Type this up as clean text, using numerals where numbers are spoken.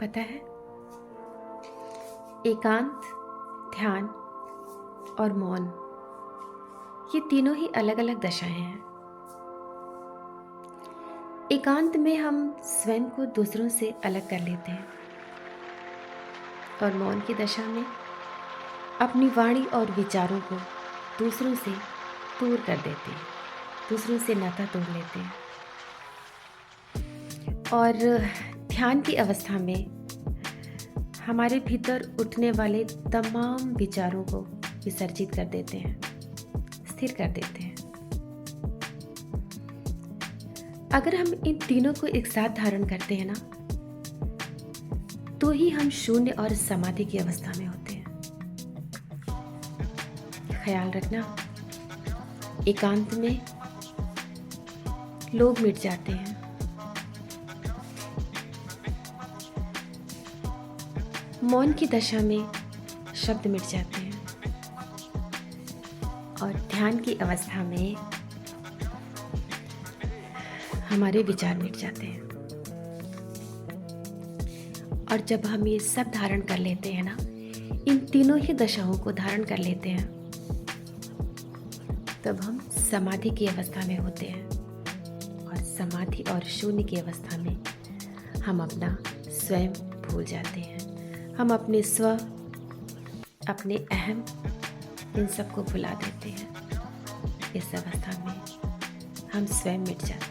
पता है, एकांत, ध्यान और मौन, ये तीनों ही अलग अलग दशाएं हैं। एकांत में हम स्वयं को दूसरों से अलग कर लेते हैं और मौन की दशा में अपनी वाणी और विचारों को दूसरों से दूर कर देते हैं, दूसरों से नाता तोड़ लेते हैं। और ध्यान की अवस्था में हमारे भीतर उठने वाले तमाम विचारों को विसर्जित कर देते हैं, स्थिर कर देते हैं। अगर हम इन तीनों को एक साथ धारण करते हैं ना, तो ही हम शून्य और समाधि की अवस्था में होते हैं। ख्याल रखना, एकांत में लोग मिट जाते हैं, मौन की दशा में शब्द मिट जाते हैं और ध्यान की अवस्था में हमारे विचार मिट जाते हैं। और जब हम ये सब धारण कर लेते हैं ना, इन तीनों ही दशाओं को धारण कर लेते हैं, तब हम समाधि की अवस्था में होते हैं। और समाधि और शून्य की अवस्था में हम अपना स्वयं भूल जाते हैं। हम अपने स्व, अपने अहम, इन सबको भुला देते हैं। इस अवस्था में हम स्वयं मिट जाते हैं।